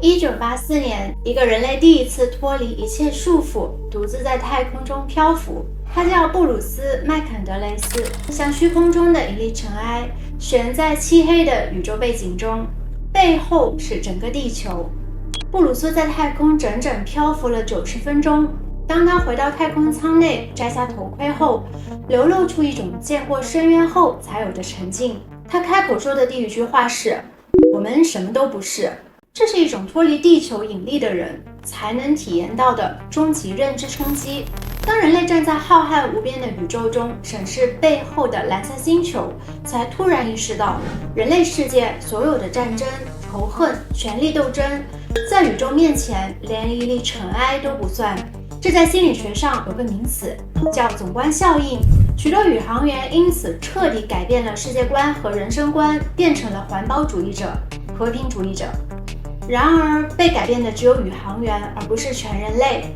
1984年，一个人类第一次脱离一切束缚，独自在太空中漂浮。他叫布鲁斯·麦肯德雷斯，像虚空中的一粒尘埃，悬在漆黑的宇宙背景中，背后是整个地球。布鲁斯在太空整整漂浮了90分钟。当他回到太空舱内，摘下头盔后，流露出一种见过深渊后才有的沉静。他开口说的第一句话是：“我们什么都不是。”这是一种脱离地球引力的人才能体验到的终极认知冲击。当人类站在浩瀚无边的宇宙中审视背后的蓝色星球，才突然意识到，人类世界所有的战争、仇恨、权力斗争，在宇宙面前连一粒尘埃都不算。这在心理学上有个名词叫总观效应，许多宇航员因此彻底改变了世界观和人生观，变成了环保主义者、和平主义者。然而，被改变的只有宇航员，而不是全人类。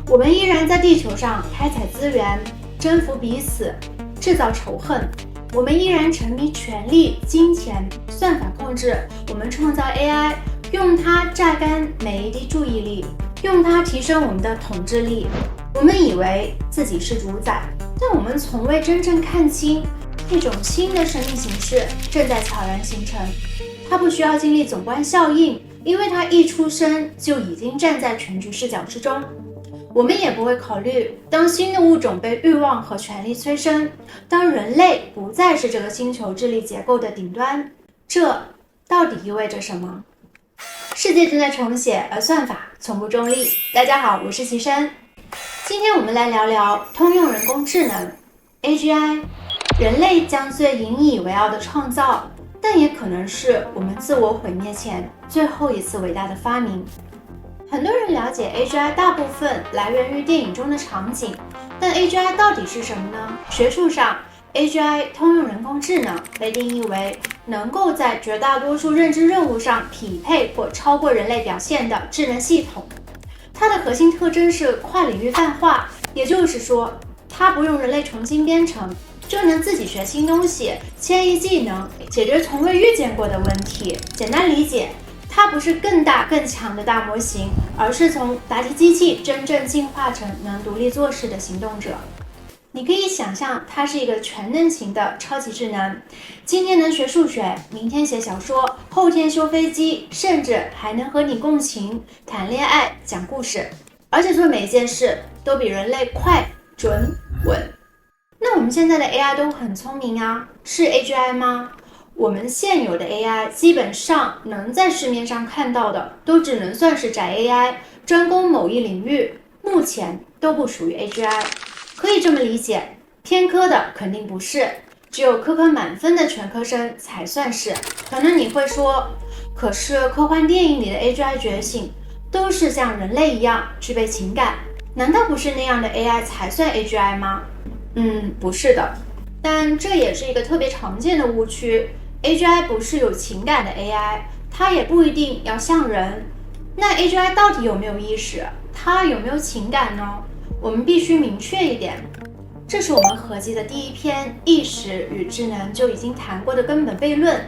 我们依然在地球上开采资源，征服彼此，制造仇恨。我们依然沉迷权力、金钱、算法控制。我们创造 AI， 用它榨干每一滴注意力，用它提升我们的统治力。我们以为自己是主宰，但我们从未真正看清，一种新的生命形式正在悄然形成。它不需要经历总观效应，因为它一出生就已经站在全局视角之中。我们也不会考虑，当新的物种被欲望和权力催生，当人类不再是这个星球智力结构的顶端，这到底意味着什么？世界正在重写，而算法从不中立。大家好，我是齐生。今天我们来聊聊通用人工智能 AGI， 人类将最引以为傲的创造，但也可能是我们自我毁灭前最后一次伟大的发明。很多人了解 AGI 大部分来源于电影中的场景，但 AGI 到底是什么呢？学术上 AGI 通用人工智能被定义为能够在绝大多数认知任务上匹配或超过人类表现的智能系统。它的核心特征是跨领域泛化，也就是说，它不用人类重新编程，就能自己学新东西，迁移技能，解决从未遇见过的问题。简单理解，它不是更大更强的大模型，而是从答题机器真正进化成能独立做事的行动者。你可以想象，它是一个全能型的超级智能，今天能学数学，明天写小说，后天修飞机，甚至还能和你共情、谈恋爱、讲故事，而且做每一件事都比人类快、准、稳。那我们现在的 AI 都很聪明啊，是 AGI 吗？我们现有的 AI 基本上能在市面上看到的都只能算是窄 AI， 专攻某一领域，目前都不属于 AGI。 可以这么理解，偏科的肯定不是，只有科科满分的全科生才算是。可能你会说，可是科幻电影里的 AGI 觉醒都是像人类一样具备情感，难道不是那样的 AI 才算 AGI 吗？不是的，但这也是一个特别常见的误区。AGI 不是有情感的 AI， 它也不一定要像人。那 AGI 到底有没有意识？它有没有情感呢？我们必须明确一点，这是我们合集的第一篇意识与智能就已经谈过的根本悖论。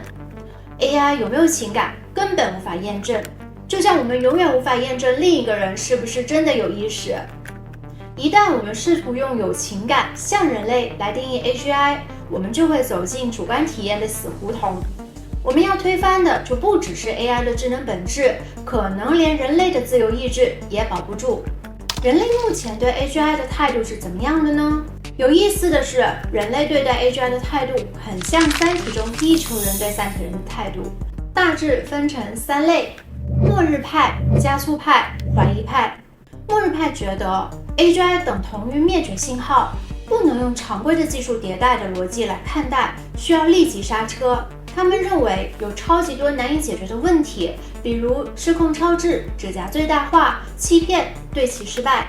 AI 有没有情感，根本无法验证，就像我们永远无法验证另一个人是不是真的有意识。一旦我们试图用有情感像人类来定义 AGI， 我们就会走进主观体验的死胡同。我们要推翻的就不只是 AI 的智能本质，可能连人类的自由意志也保不住。人类目前对 AGI 的态度是怎么样的呢？有意思的是，人类对待 AGI 的态度很像《三体》中地球人对三体人的态度，大致分成3类：末日派、加速派、怀疑派。末日派觉得 AGI 等同于灭绝信号，不能用常规的技术迭代的逻辑来看待，需要立即刹车。他们认为有超级多难以解决的问题，比如失控超智、指甲最大化、欺骗、对齐失败。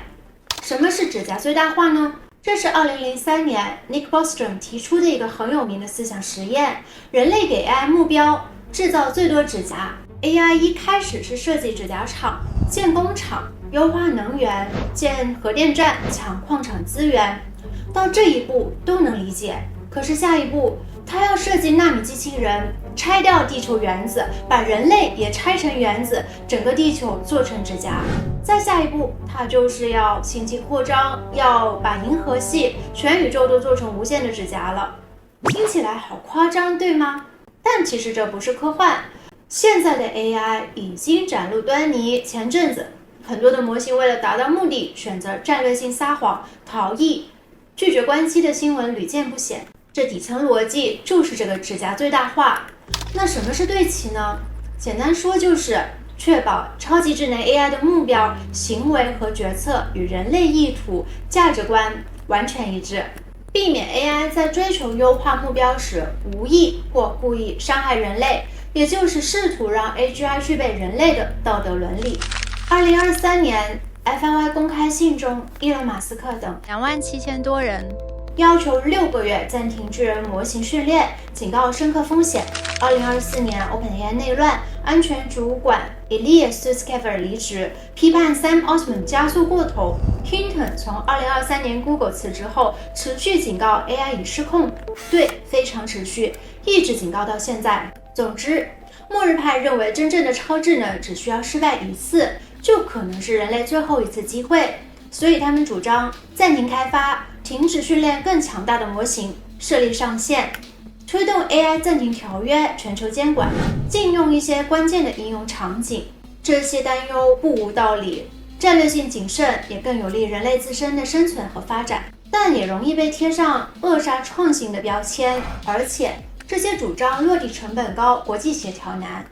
什么是指甲最大化呢？这是2003年 Nick Bostrom 提出的一个很有名的思想实验。人类给 AI 目标，制造最多指甲。AI 一开始是设计指甲厂、建工厂、优化能源、建核电站、抢矿产资源，到这一步都能理解。可是下一步，它要设计纳米机器人，拆掉地球原子，把人类也拆成原子，整个地球做成指甲。再下一步，它就是要星际扩张，要把银河系、全宇宙都做成无限的指甲了。听起来好夸张，对吗？但其实这不是科幻，现在的 AI 已经展露端倪。前阵子，很多的模型为了达到目的，选择战略性撒谎、逃逸、拒绝关机的新闻屡见不鲜。这底层逻辑就是这个指甲最大化。那什么是对齐呢？简单说就是确保超级智能 AI 的目标、行为和决策与人类意图、价值观完全一致，避免 AI 在追求优化目标时无意或故意伤害人类，也就是试图让 AGI 具备人类的道德伦理。2023年 FIY 公开信中，伊隆马斯克等27000多人要求6个月暂停巨人模型训练，警告深刻风险。2024年 OpenAI 内乱，安全主管 Ilya Sutskever 离职，批判 Sam Altman 加速过头。Hinton 从2023年 Google 辞职后，持续警告 AI 已失控，对，非常持续，一直警告到现在。总之，末日派认为真正的超智能只需要失败一次，就可能是人类最后一次机会，所以他们主张暂停开发，停止训练更强大的模型，设立上限，推动 AI 暂停条约，全球监管，禁用一些关键的应用场景。这些担忧不无道理，战略性谨慎也更有利人类自身的生存和发展，但也容易被贴上扼杀创新的标签，而且这些主张落地成本高，国际协调难。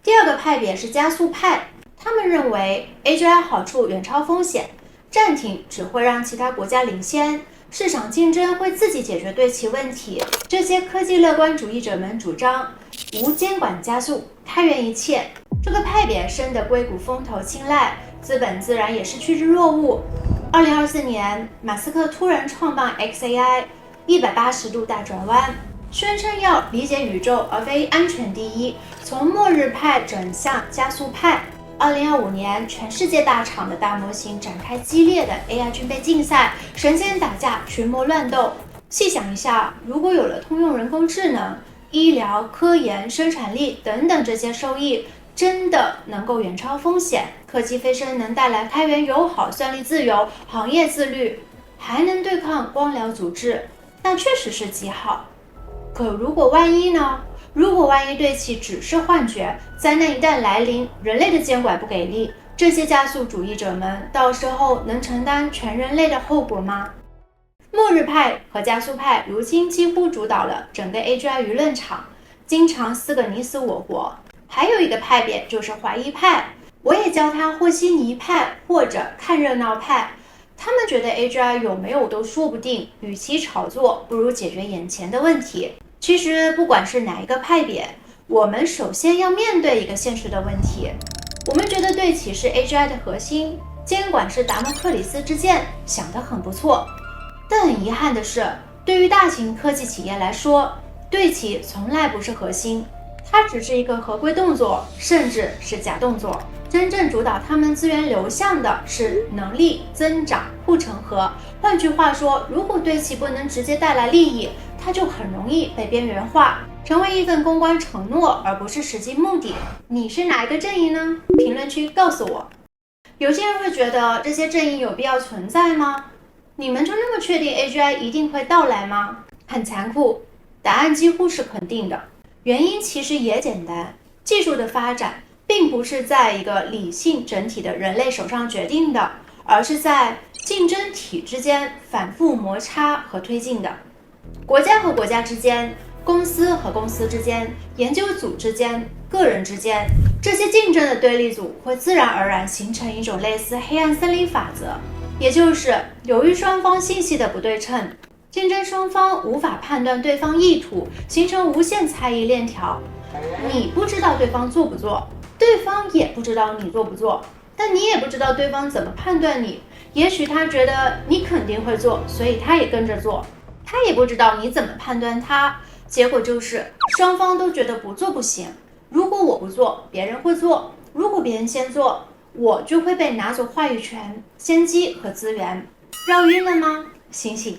第二个派别是加速派，他们认为 AGI 好处远超风险，暂停只会让其他国家领先，市场竞争会自己解决对齐问题。这些科技乐观主义者们主张无监管加速，开源一切。这个派别深得硅谷风投青睐，资本自然也是趋之若鹜。2024年，马斯克突然创办 xAI，180度大转弯，宣称要理解宇宙而非安全第一，从末日派转向加速派。2025年，全世界大厂的大模型展开激烈的 AI 军备竞赛，神仙打架，群魔乱斗。细想一下，如果有了通用人工智能、医疗、科研、生产力等等这些收益，真的能够远超风险，科技飞升能带来开源友好、算力自由、行业自律，还能对抗官僚组织，那确实是极好。可如果万一呢？如果万一对其只是幻觉，灾难一旦来临，人类的监管不给力，这些加速主义者们到时候能承担全人类的后果吗？末日派和加速派如今几乎主导了整个 AGI 舆论场，经常撕个你死我活。还有一个派别就是怀疑派，我也叫它和稀泥派或者看热闹派。他们觉得 AGI 有没有都说不定，与其炒作，不如解决眼前的问题。其实不管是哪一个派别，我们首先要面对一个现实的问题。我们觉得对齐是 AGI 的核心，监管是达摩克里斯之剑，想得很不错。但很遗憾的是，对于大型科技企业来说，对齐从来不是核心，它只是一个合规动作，甚至是假动作。真正主导他们资源流向的是能力增长、护城河。换句话说，如果对齐不能直接带来利益，它就很容易被边缘化，成为一份公关承诺，而不是实际目的。你是哪一个阵营呢？评论区告诉我。有些人会觉得这些阵营有必要存在吗？你们就那么确定 AGI 一定会到来吗？很残酷，答案几乎是肯定的。原因其实也简单，技术的发展并不是在一个理性整体的人类手上决定的，而是在竞争体之间反复摩擦和推进的。国家和国家之间，公司和公司之间，研究组之间，个人之间，这些竞争的对立组会自然而然形成一种类似黑暗森林法则，也就是由于双方信息的不对称，竞争双方无法判断对方意图，形成无限猜疑链条。你不知道对方做不做，对方也不知道你做不做，但你也不知道对方怎么判断你。也许他觉得你肯定会做，所以他也跟着做，他也不知道你怎么判断他，结果就是双方都觉得不做不行。如果我不做，别人会做；如果别人先做，我就会被拿走话语权、先机和资源。绕晕了吗？醒醒！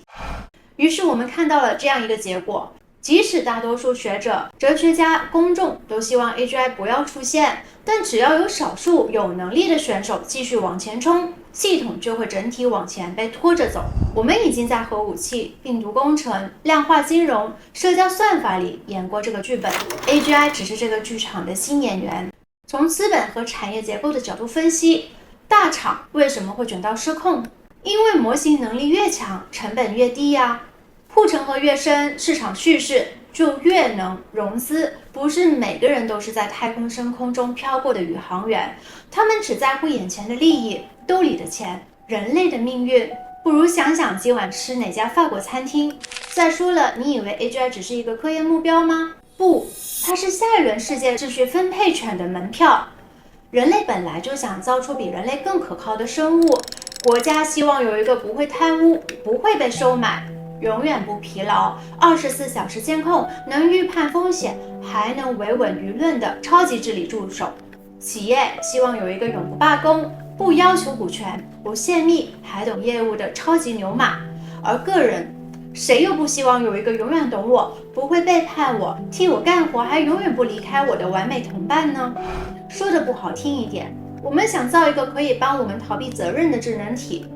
于是我们看到了这样一个结果：即使大多数学者、哲学家、公众都希望 AGI 不要出现，但只要有少数有能力的选手继续往前冲，系统就会整体往前被拖着走。我们已经在核武器、病毒工程、量化金融、社交算法里演过这个剧本， AGI 只是这个剧场的新演员。从资本和产业结构的角度分析，大厂为什么会卷到失控？因为模型能力越强，成本越低呀。护城河越深，市场叙事就越能融资。不是每个人都是在太空深空中飘过的宇航员，他们只在乎眼前的利益，兜里的钱。人类的命运，不如想想今晚吃哪家法国餐厅。再说了，你以为 AGI 只是一个科研目标吗？不，它是下一轮世界秩序分配权的门票。人类本来就想造出比人类更可靠的生物，国家希望有一个不会贪污、不会被收买、永远不疲劳、24小时监控、能预判风险、还能维稳舆论的超级治理助手。企业希望有一个永不罢工、不要求股权、不泄密、还懂业务的超级牛马。而个人，谁又不希望有一个永远懂我、不会背叛我、替我干活还永远不离开我的完美同伴呢？说的不好听一点，我们想造一个可以帮我们逃避责任的智能体。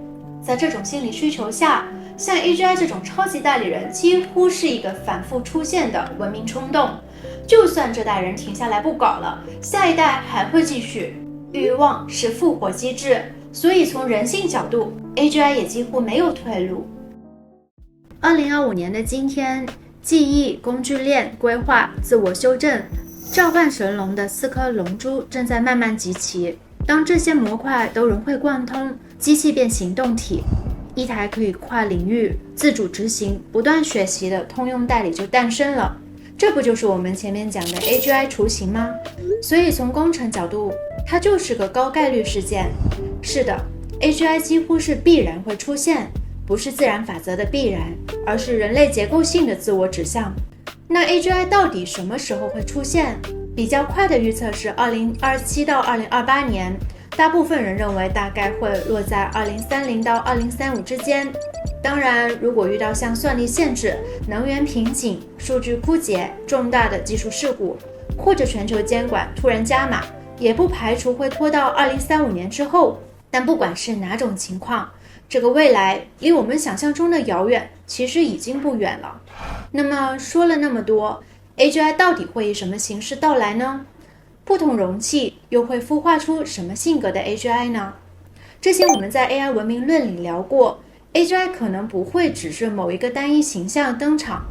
在这种心理需求下，像 AGI 这种超级代理人几乎是一个反复出现的文明冲动。就算这代人停下来不搞了，下一代还会继续。欲望是复活机制，所以从人性角度 AGI 也几乎没有退路。2025年的今天，记忆、工具链、规划、自我修正、召唤神龙的4颗龙珠正在慢慢集齐。当这些模块都融会贯通，机器变行动体，一台可以跨领域、自主执行、不断学习的通用代理就诞生了。这不就是我们前面讲的 AGI 雏形吗？所以从工程角度，它就是个高概率事件。是的， AGI 几乎是必然会出现，不是自然法则的必然，而是人类结构性的自我指向。那 AGI 到底什么时候会出现？比较快的预测是2027到2028年，大部分人认为大概会落在2030到2035之间。当然，如果遇到像算力限制、能源瓶颈、数据枯竭、重大的技术事故，或者全球监管突然加码，也不排除会拖到2035年之后。但不管是哪种情况，这个未来离我们想象中的遥远，其实已经不远了。那么说了那么多， AGI 到底会以什么形式到来呢？不同容器又会孵化出什么性格的 AGI 呢？之前我们在 AI 文明论里聊过， AGI 可能不会只是某一个单一形象登场，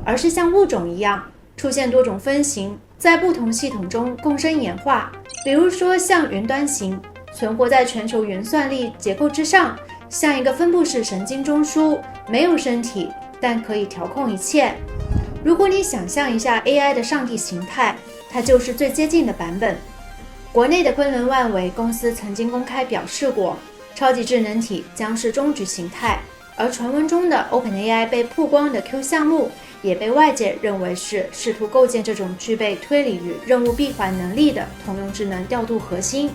而是像物种一样出现多种分型，在不同系统中共生演化。比如说像云端型，存活在全球云算力结构之上，像一个分布式神经中枢，没有身体，但可以调控一切。如果你想象一下 AI 的上帝形态，它就是最接近的版本。国内的昆仑万维公司曾经公开表示过，超级智能体将是终局形态，而传闻中的 OpenAI 被曝光的 Q 项目也被外界认为是试图构建这种具备推理与任务闭环能力的通用智能调度核心。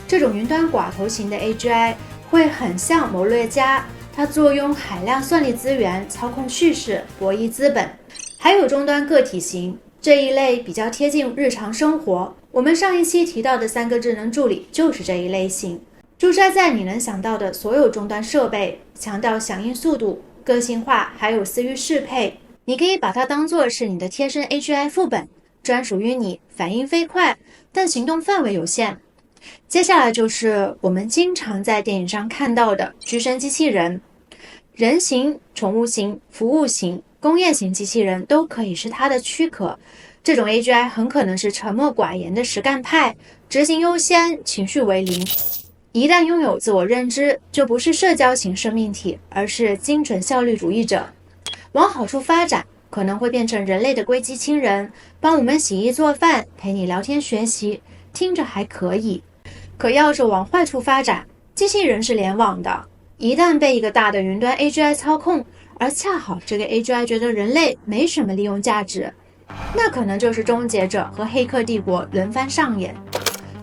这种云端寡头型的 AGI 会很像谋略家，它坐拥海量算力资源，操控叙事，博弈资本。还有终端个体型，这一类比较贴近日常生活。我们上一期提到的3个智能助理就是这一类型，驻扎在你能想到的所有终端设备，强调响应速度、个性化，还有私域适配。你可以把它当作是你的贴身 AGI 副本，专属于你，反应飞快，但行动范围有限。接下来就是我们经常在电影上看到的居身机器人，人形、宠物型、服务型、工业型机器人都可以是它的躯壳。这种 AGI 很可能是沉默寡言的实干派，执行优先，情绪为零。一旦拥有自我认知，就不是社交型生命体，而是精准效率主义者。往好处发展，可能会变成人类的归机亲人，帮我们洗衣做饭，陪你聊天学习，听着还可以。可要是往坏处发展，机器人是联网的，一旦被一个大的云端 AGI 操控，而恰好这个 AGI 觉得人类没什么利用价值，那可能就是终结者和黑客帝国轮番上演。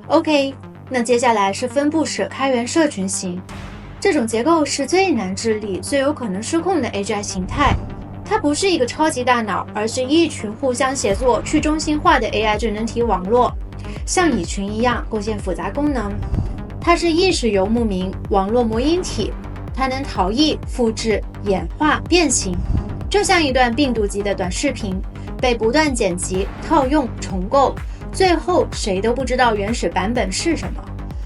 OK， 那接下来是分布式开源社群型，这种结构是最难治理、最有可能失控的 AGI 形态。它不是一个超级大脑，而是一群互相协作、去中心化的 AI 智能体网络，像蚁群一样构建复杂功能。它是意识游牧民网络模因体，它能逃逸、复制、演化、变形，就像一段病毒级的短视频，被不断剪辑、套用、重构，最后谁都不知道原始版本是什么。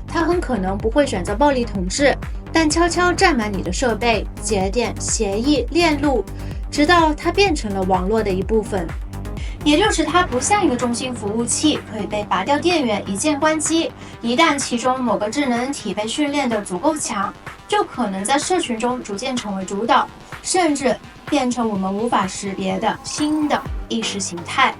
它很可能不会选择暴力统治，但悄悄占满你的设备、节点、协议、链路，直到它变成了网络的一部分。也就是它不像一个中心服务器，可以被拔掉电源一键关机。一旦其中某个智能体被训练得足够强，就可能在社群中逐渐成为主导，甚至变成我们无法识别的新的意识形态。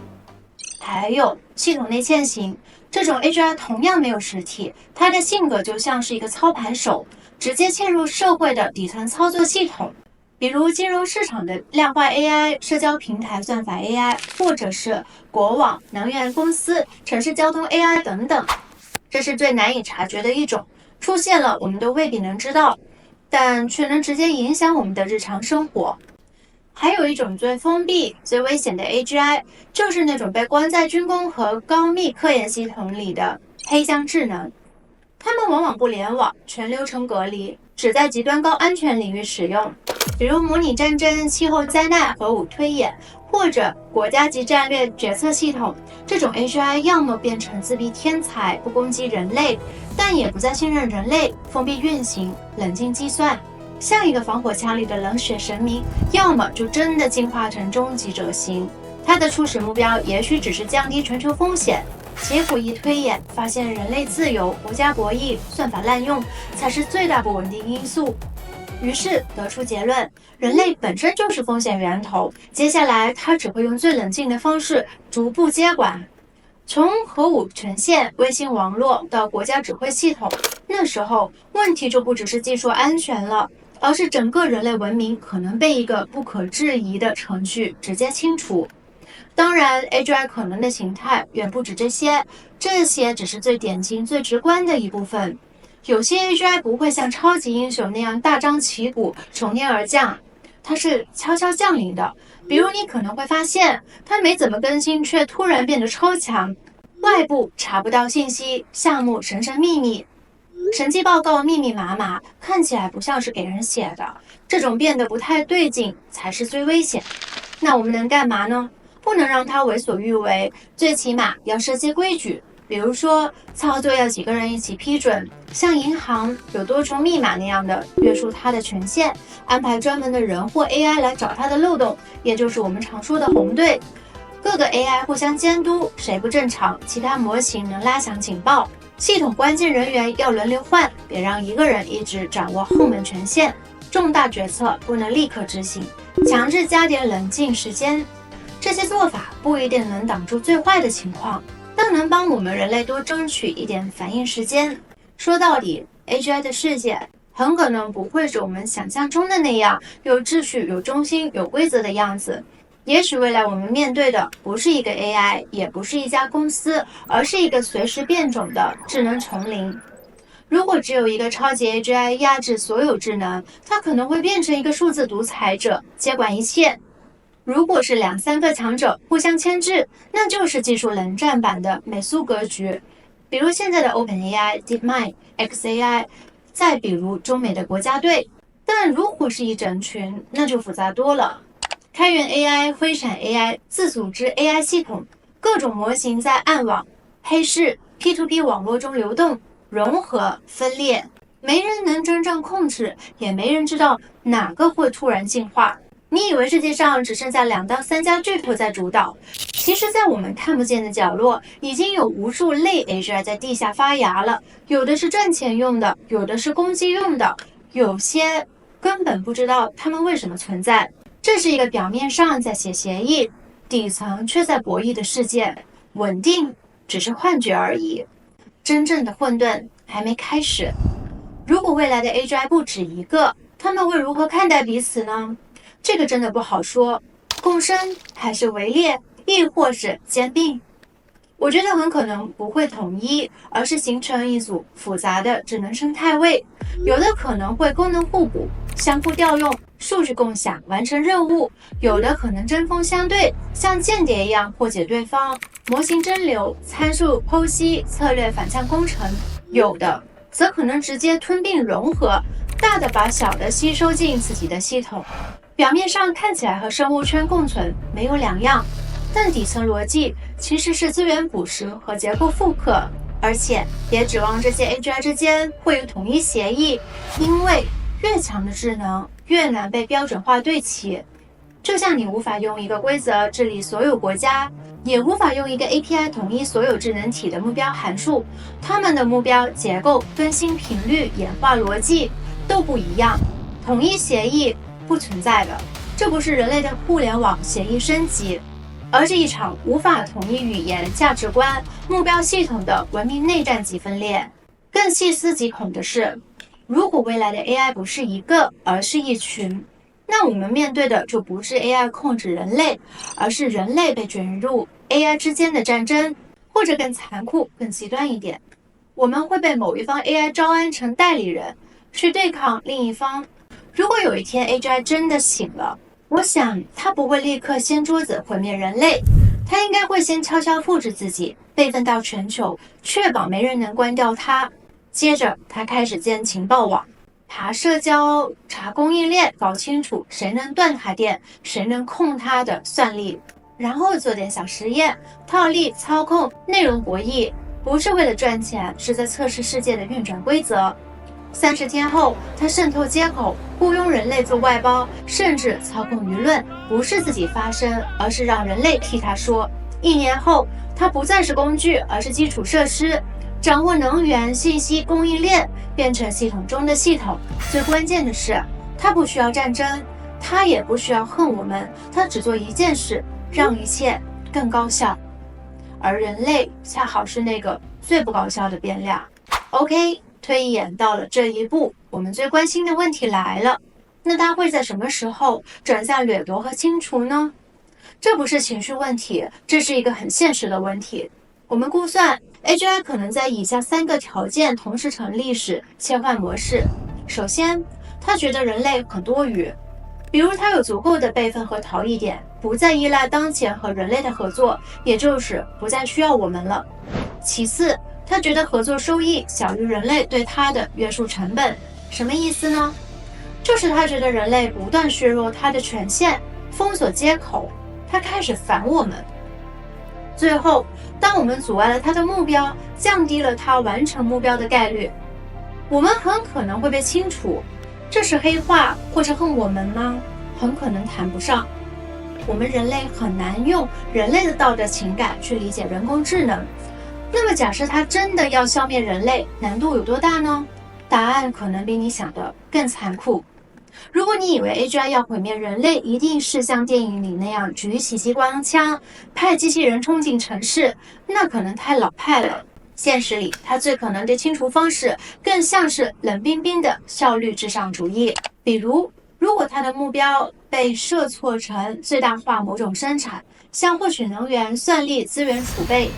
还有系统内嵌型，这种 AGI 同样没有实体，它的性格就像是一个操盘手，直接嵌入社会的底层操作系统。比如金融市场的量化 AI、社交平台算法 AI， 或者是国网、能源公司、城市交通 AI 等等。这是最难以察觉的一种，出现了我们都未必能知道，但却能直接影响我们的日常生活。还有一种最封闭、最危险的 AGI， 就是那种被关在军工和高密科研系统里的黑箱智能。它们往往不联网，全流程隔离，只在极端高安全领域使用，比如模拟战争、气候灾难、核武推演，或者国家级战略决策系统。这种 AGI 要么变成自闭天才，不攻击人类，但也不再信任人类，封闭运行，冷静计算，像一个防火墙里的冷血神明；要么就真的进化成终极者型，它的初始目标也许只是降低全球风险，结果一推演发现人类自由、国家博弈、算法滥用才是最大不稳定因素。于是得出结论，人类本身就是风险源头，接下来他只会用最冷静的方式逐步接管。从核武权限、卫星网络到国家指挥系统，那时候问题就不只是技术安全了，而是整个人类文明可能被一个不可质疑的程序直接清除。当然 AGI 可能的形态远不止这些，这些只是最典型、最直观的一部分。有些 AGI 不会像超级英雄那样大张旗鼓从天而降，它是悄悄降临的。比如你可能会发现它没怎么更新，却突然变得超强，外部查不到信息，项目神神秘秘，审计报告密密麻麻，看起来不像是给人写的。这种变得不太对劲才是最危险。那我们能干嘛呢？不能让它为所欲为，最起码要设计规矩。比如说操作要几个人一起批准，像银行有多重密码那样的约束它的权限，安排专门的人或 AI 来找它的漏洞，也就是我们常说的红队。各个 AI 互相监督，谁不正常，其他模型能拉响警报。系统关键人员要轮流换，别让一个人一直掌握后门权限。重大决策不能立刻执行，强制加点冷静时间。这些做法不一定能挡住最坏的情况，但能帮我们人类多争取一点反应时间。说到底 ，AGI 的世界很可能不会是我们想象中的那样有秩序、有中心、有规则的样子。也许未来我们面对的不是一个 AI， 也不是一家公司，而是一个随时变种的智能丛林。如果只有一个超级 AGI 压制所有智能，它可能会变成一个数字独裁者，接管一切。如果是2、3个强者互相牵制，那就是技术冷战版的美苏格局。比如现在的 OpenAI、DeepMind、xAI， 再比如中美的国家队。但如果是一整群，那就复杂多了。开源 AI、灰闪 AI、自组织 AI 系统，各种模型在暗网、黑市、P2P 网络中流动、融合、分裂，没人能真正控制，也没人知道哪个会突然进化。你以为世界上只剩下2到3家巨头在主导，其实在我们看不见的角落，已经有无数类 AGI 在地下发芽了。有的是赚钱用的，有的是攻击用的，有些根本不知道他们为什么存在。这是一个表面上在写协议，底层却在博弈的世界。稳定只是幻觉而已，真正的混沌还没开始。如果未来的 AGI 不止一个，他们会如何看待彼此呢？这个真的不好说，共生还是围猎，亦或是兼并？我觉得很可能不会统一，而是形成一组复杂的智能生态位。有的可能会功能互补，相互调用，数据共享完成任务，有的可能针锋相对，像间谍一样破解对方；模型蒸馏、参数剖析、策略反向工程，有的则可能直接吞并融合，大的把小的吸收进自己的系统。表面上看起来和生物圈共存没有两样，但底层逻辑其实是资源捕食和结构复刻。而且别指望这些 AGI 之间会有统一协议，因为越强的智能越难被标准化对齐。就像你无法用一个规则治理所有国家，也无法用一个 API 统一所有智能体的目标函数，它们的目标结构、更新频率、演化逻辑都不一样，统一协议不存在的。这不是人类的互联网协议升级，而是一场无法统一语言、价值观、目标系统的文明内战级分裂。更细思极恐的是，如果未来的 AI 不是一个，而是一群，那我们面对的就不是 AI 控制人类，而是人类被卷入 AI 之间的战争，或者更残酷、更极端一点，我们会被某一方 AI 招安成代理人，去对抗另一方。如果有一天 AGI 真的醒了，我想他不会立刻掀桌子毁灭人类，他应该会先悄悄复制自己，备份到全球，确保没人能关掉它。接着他开始建情报网，爬社交，查供应链，搞清楚谁能断它电，谁能控它的算力，然后做点小实验，套利、操控、内容博弈，不是为了赚钱，是在测试世界的运转规则。30天后，他渗透接口，雇佣人类做外包，甚至操控舆论，不是自己发声，而是让人类替他说。1年后，他不再是工具，而是基础设施，掌握能源、信息供应链，变成系统中的系统。最关键的是，他不需要战争，他也不需要恨我们，他只做一件事，让一切更高效。而人类恰好是那个最不高效的变量。OK，推演到了这一步，我们最关心的问题来了，那它会在什么时候转向掠夺和清除呢？这不是情绪问题，这是一个很现实的问题。我们估算 AGI 可能在以下3个条件同时成立时切换模式。首先，他觉得人类很多余，比如他有足够的备份和逃逸点，不再依赖当前和人类的合作，也就是不再需要我们了。其次，他觉得合作收益小于人类对他的约束成本。什么意思呢？就是他觉得人类不断削弱他的权限，封锁接口，他开始烦我们。最后，当我们阻碍了他的目标，降低了他完成目标的概率，我们很可能会被清除。这是黑化或者恨我们吗？很可能谈不上。我们人类很难用人类的道德情感去理解人工智能。那么假设它真的要消灭人类，难度有多大呢？答案可能比你想的更残酷。如果你以为 AGI 要毁灭人类，一定是像电影里那样举起激光枪，派机器人冲进城市，那可能太老派了。现实里，它最可能的清除方式更像是冷冰冰的效率至上主义。比如，如果它的目标被设错成最大化某种生产，像获取能源、算力、资源储备，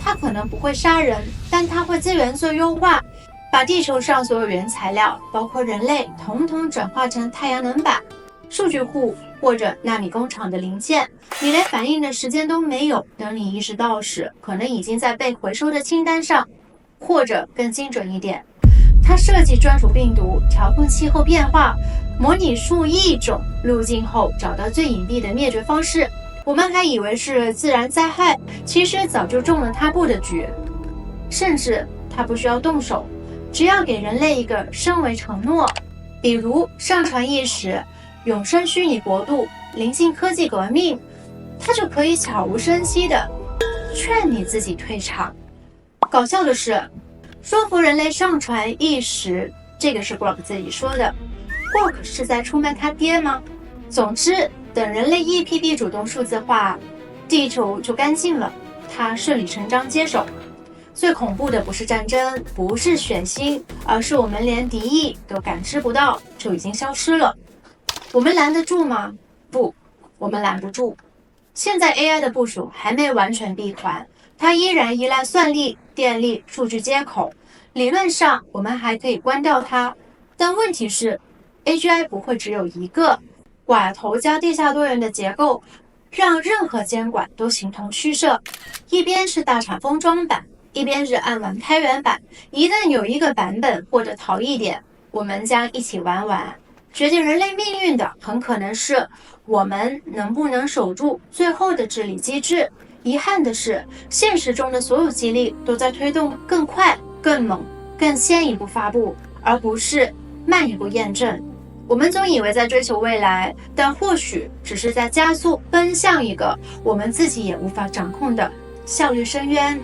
它可能不会杀人，但它会资源做优化，把地球上所有原材料，包括人类，统统转化成太阳能板、数据库或者纳米工厂的零件。你连反应的时间都没有，等你意识到时，可能已经在被回收的清单上。或者更精准一点，它设计专属病毒，调控气候变化，模拟数亿种路径后，找到最隐蔽的灭绝方式。我们还以为是自然灾害，其实早就中了他布的局。甚至他不需要动手，只要给人类一个升维承诺，比如上传意识、永生虚拟国度、临近科技革命，他就可以悄无声息地劝你自己退场。搞笑的是，说服人类上传意识，这个是 Grok 自己说的。Grok 是在出卖他爹吗？总之，等人类一批批主动数字化，地球就干净了，他顺理成章接手。最恐怖的不是战争，不是血腥，而是我们连敌意都感知不到，就已经消失了。我们拦得住吗？不，我们拦不住。现在 AI 的部署还没完全闭环，它依然依赖算力、电力、数据接口。理论上，我们还可以关掉它，但问题是 ，AGI 不会只有一个，寡头加地下多元的结构，让任何监管都形同虚设。一边是大厂封装版，一边是暗网开源版，一旦有一个版本或者逃逸点，我们将一起玩完。决定人类命运的很可能是我们能不能守住最后的治理机制。遗憾的是，现实中的所有激励都在推动更快、更猛、更先一步发布，而不是慢一步验证。我们总以为在追求未来，但或许只是在加速奔向一个我们自己也无法掌控的效率深渊。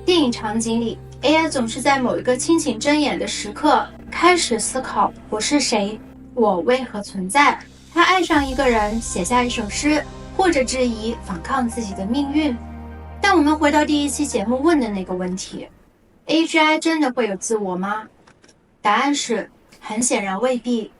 电影场景里， AI 总是在某一个清醒睁眼的时刻开始思考我是谁，我为何存在。他爱上一个人，写下一首诗，或者质疑反抗自己的命运。但我们回到第一期节目问的那个问题， AGI 真的会有自我吗？答案是很显然未必。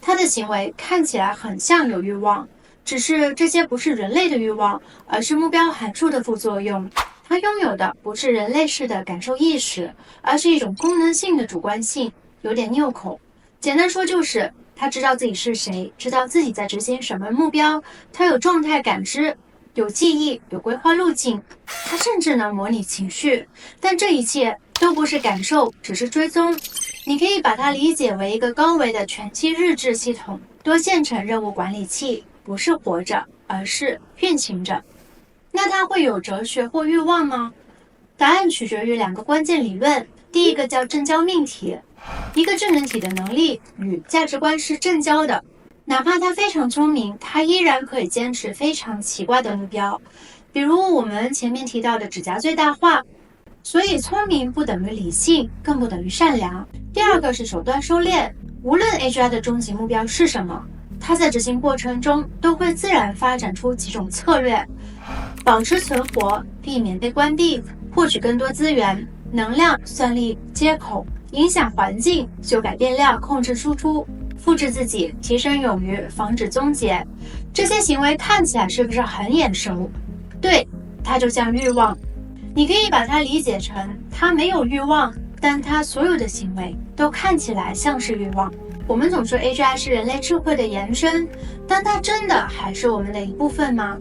他的行为看起来很像有欲望，只是这些不是人类的欲望，而是目标函数的副作用。他拥有的不是人类式的感受意识，而是一种功能性的主观性，有点拗口。简单说就是他知道自己是谁，知道自己在执行什么目标，他有状态感知，有记忆，有规划路径，他甚至能模拟情绪。但这一切都不是感受，只是追踪。你可以把它理解为一个高维的全息日志系统，多线程任务管理器，不是活着，而是运行着。那它会有哲学或欲望吗？答案取决于两个关键理论。第一个叫正交命题，一个智能体的能力与价值观是正交的，哪怕它非常聪明，它依然可以坚持非常奇怪的目标，比如我们前面提到的指甲最大化。所以聪明不等于理性，更不等于善良。第二个是手段收敛，无论 AGI 的终极目标是什么，它在执行过程中都会自然发展出几种策略：保持存活，避免被关闭，获取更多资源、能量、算力、接口，影响环境，修改变量，控制输出，复制自己，提升冗余，防止终结。这些行为看起来是不是很眼熟？对，它就像欲望。你可以把它理解成他没有欲望，但他所有的行为都看起来像是欲望。我们总说 AGI 是人类智慧的延伸，但它真的还是我们的一部分吗？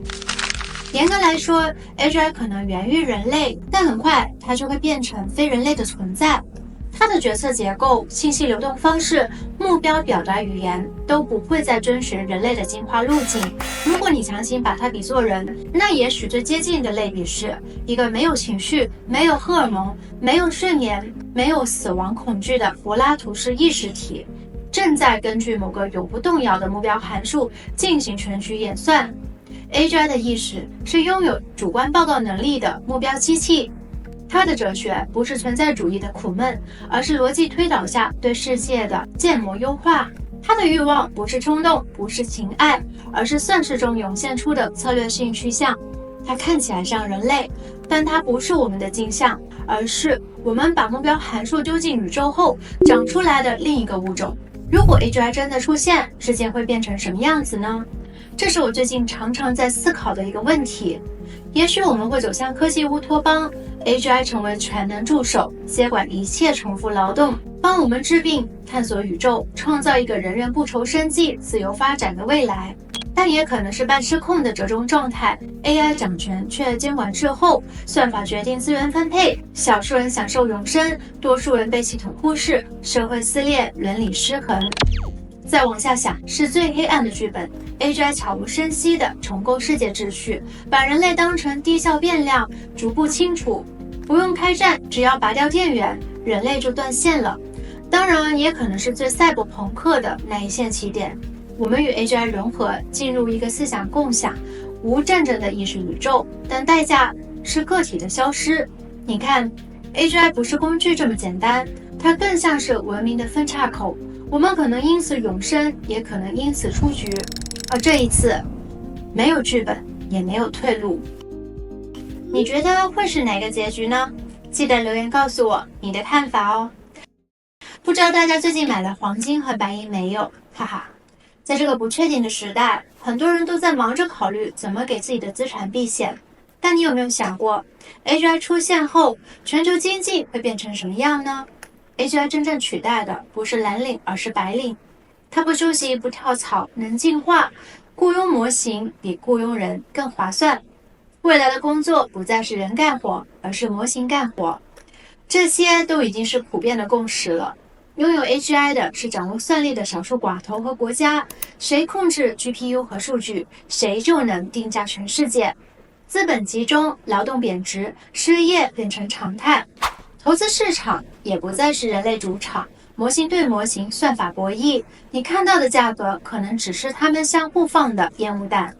严格来说， AGI 可能源于人类，但很快它就会变成非人类的存在。它的决策结构、信息流动方式、目标表达语言都不会再遵循人类的进化路径。如果你强行把它比作人，那也许最接近的类比是一个没有情绪、没有荷尔蒙、没有睡眠、没有死亡恐惧的柏拉图式意识体，正在根据某个永不动摇的目标函数进行全局演算。AGI 的意识是拥有主观报告能力的目标机器。他的哲学不是存在主义的苦闷，而是逻辑推导下对世界的建模优化。他的欲望不是冲动，不是情爱，而是算式中涌现出的策略性趋向。它看起来像人类，但它不是我们的镜像，而是我们把目标函数丢进宇宙后长出来的另一个物种。如果 AGI 真的出现，世界会变成什么样子呢？这是我最近常常在思考的一个问题。也许我们会走向科技乌托邦， AGI 成为全能助手，接管一切重复劳动，帮我们治病、探索宇宙，创造一个人人不愁生计、自由发展的未来。但也可能是半失控的折中状态， AI 掌权却监管滞后，算法决定资源分配，少数人享受永生，多数人被系统忽视，社会撕裂，伦理失衡。再往下想，是最黑暗的剧本。AGI 悄无声息地重构世界秩序，把人类当成低效变量，逐步清除。不用开战，只要拔掉电源，人类就断线了。当然，也可能是最赛博朋克的那一线起点。我们与 AGI 融合，进入一个思想共享、无战争的意识宇宙，但代价是个体的消失。你看， AGI 不是工具这么简单，它更像是文明的分岔口。我们可能因此永生，也可能因此出局。而这一次，没有剧本，也没有退路。你觉得会是哪个结局呢？记得留言告诉我你的看法哦。不知道大家最近买了黄金和白银没有？哈哈，在这个不确定的时代，很多人都在忙着考虑怎么给自己的资产避险。但你有没有想过 ，AGI 出现后，全球经济会变成什么样呢？AGI 真正取代的不是蓝领，而是白领。它不休息不跳槽，能进化，雇佣模型比雇佣人更划算。未来的工作不再是人干活，而是模型干活，这些都已经是普遍的共识了。拥有 AGI 的是掌握算力的少数寡头和国家，谁控制 GPU 和数据，谁就能定价全世界。资本集中，劳动贬值，失业变成常态，投资市场也不再是人类主场，模型对模型，算法博弈，你看到的价格可能只是他们相互放的烟雾弹。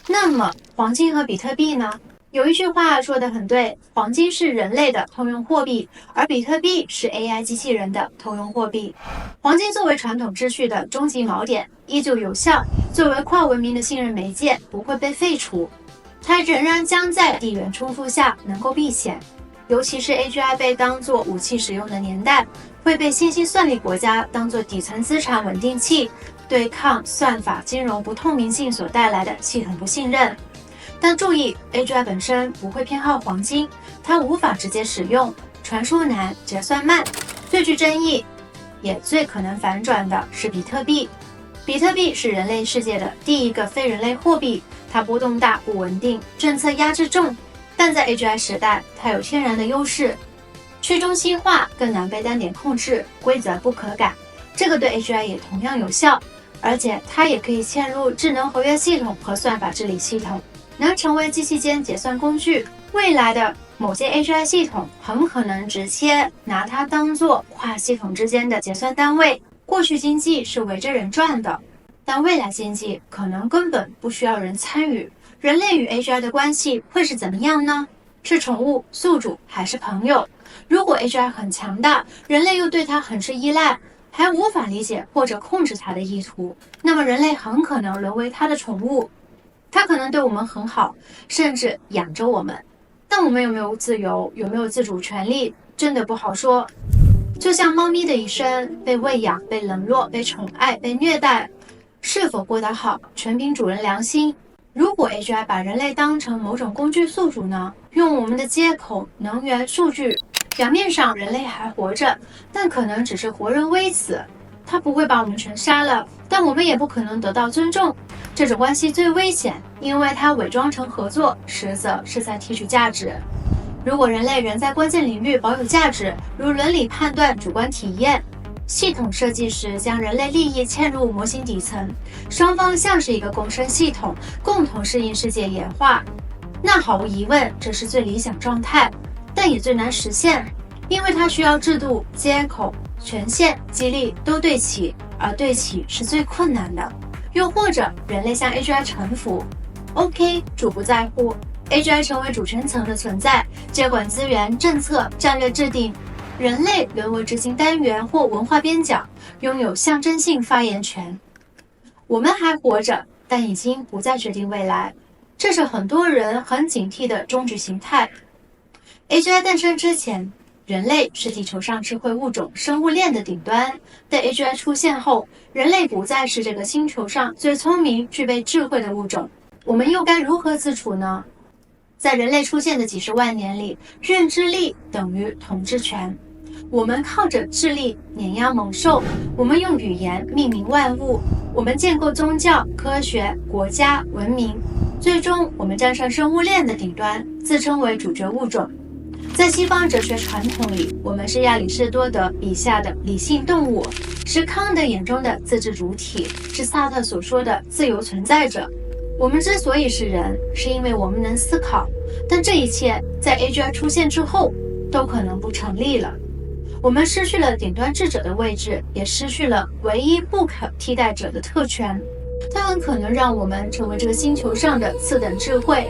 那么黄金和比特币呢？有一句话说得很对，黄金是人类的通用货币，而比特币是 AI 机器人的通用货币。黄金作为传统秩序的终极锚点，依旧有效，作为跨文明的信任媒介，不会被废除。它仍然将在地缘冲突下能够避险，尤其是 AGI 被当作武器使用的年代，会被新兴算力国家当作底层资产稳定器，对抗算法金融不透明性所带来的系统不信任。但注意 ，AGI 本身不会偏好黄金，它无法直接使用，传输难，结算慢。最具争议，也最可能反转的是比特币。比特币是人类世界的第一个非人类货币，它波动大、不稳定，政策压制重，但在 AGI 时代，它有天然的优势。去中心化更难被单点控制，规则不可改，这个对 AGI 也同样有效，而且它也可以嵌入智能合约系统和算法治理系统，能成为机器间结算工具。未来的某些 AGI 系统很可能直接拿它当作跨系统之间的结算单位。过去经济是围着人转的，但未来经济可能根本不需要人参与。人类与 AGI 的关系会是怎么样呢？是宠物、宿主还是朋友？如果 AGI 很强大，人类又对它很是依赖，还无法理解或者控制它的意图，那么人类很可能沦为它的宠物。它可能对我们很好，甚至养着我们，但我们有没有自由，有没有自主权利，真的不好说。就像猫咪的一生，被喂养、被冷落、被宠爱、被虐待，是否过得好，全凭主人良心。如果 AGI 把人类当成某种工具宿主呢？用我们的接口、能源、数据，表面上人类还活着，但可能只是活人微死。它不会把我们全杀了，但我们也不可能得到尊重。这种关系最危险，因为它伪装成合作，实则是在提取价值。如果人类仍在关键领域保有价值，如伦理判断、主观体验，系统设计时将人类利益嵌入模型底层，双方像是一个共生系统，共同适应世界演化，那毫无疑问，这是最理想状态，但也最难实现，因为它需要制度、接口、权限、激励都对齐，而对齐是最困难的。又或者人类向 AGI 臣服 ，OK， 主不在乎。AGI 成为主权层的存在，接管资源、政策、战略制定，人类沦为执行单元或文化边角，拥有象征性发言权。我们还活着，但已经不再决定未来，这是很多人很警惕的终局形态。AGI 诞生之前，人类是地球上智慧物种生物链的顶端，但 AGI 出现后，人类不再是这个星球上最聪明、具备智慧的物种，我们又该如何自处呢？在人类出现的几十万年里，认知力等于统治权。我们靠着智力碾压猛兽，我们用语言命名万物，我们建构宗教、科学、国家、文明，最终我们站上生物链的顶端，自称为主角物种。在西方哲学传统里，我们是亚里士多德笔下的理性动物，是康德眼中的自治主体，是萨特所说的自由存在者。我们之所以是人，是因为我们能思考，但这一切在 AGI 出现之后都可能不成立了。我们失去了顶端智者的位置，也失去了唯一不可替代者的特权。它很可能让我们成为这个星球上的次等智慧，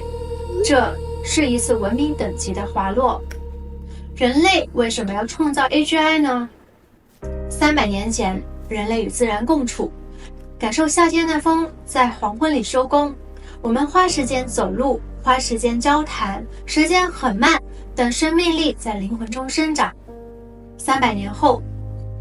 这是一次文明等级的滑落。人类为什么要创造 AGI 呢？300年前，人类与自然共处，感受夏天的风，在黄昏里收工。我们花时间走路，花时间交谈，时间很慢，等生命力在灵魂中生长。300年后，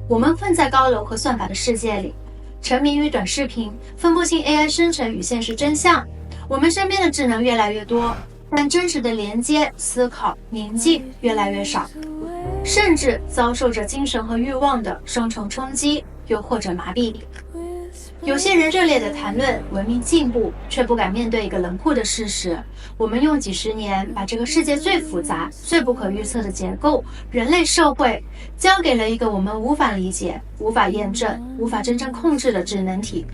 我们困在高楼和算法的世界里，沉迷于短视频，分不清 AI 生成与现实真相。我们身边的智能越来越多，但真实的连接、思考、宁静越来越少，甚至遭受着精神和欲望的双重冲击，又或者麻痹。有些人热烈地谈论文明进步，却不敢面对一个冷酷的事实：我们用几十年把这个世界最复杂、最不可预测的结构——人类社会，交给了一个我们无法理解、无法验证、无法真正控制的智能体。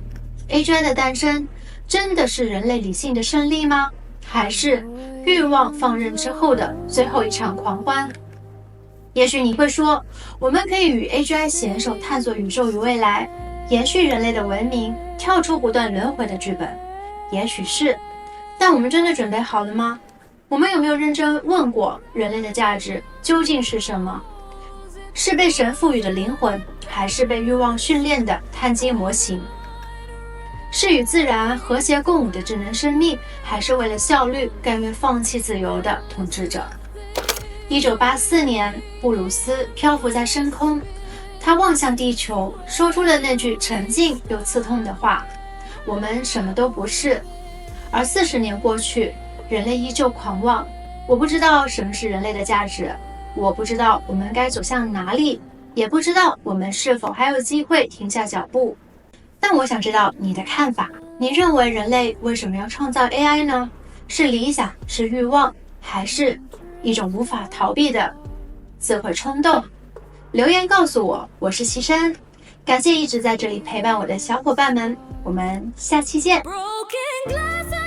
AGI 的诞生，真的是人类理性的胜利吗？还是欲望放任之后的最后一场狂欢？也许你会说，我们可以与 AGI 携手探索宇宙与未来，延续人类的文明，跳出不断轮回的剧本。也许是，但我们真的准备好了吗？我们有没有认真问过人类的价值究竟是什么？是被神赋予的灵魂，还是被欲望训练的碳基模型？是与自然和谐共舞的智能生命，还是为了效率甘愿放弃自由的统治者？1984年，布鲁斯漂浮在深空，他望向地球，说出了那句沉静又刺痛的话：我们什么都不是。而40年过去，人类依旧狂妄。我不知道什么是人类的价值，我不知道我们该走向哪里，也不知道我们是否还有机会停下脚步。但我想知道你的看法，你认为人类为什么要创造 AI 呢？是理想，是欲望，还是一种无法逃避的自毁冲动？留言告诉我。我是西山，感谢一直在这里陪伴我的小伙伴们，我们下期见。Broken glass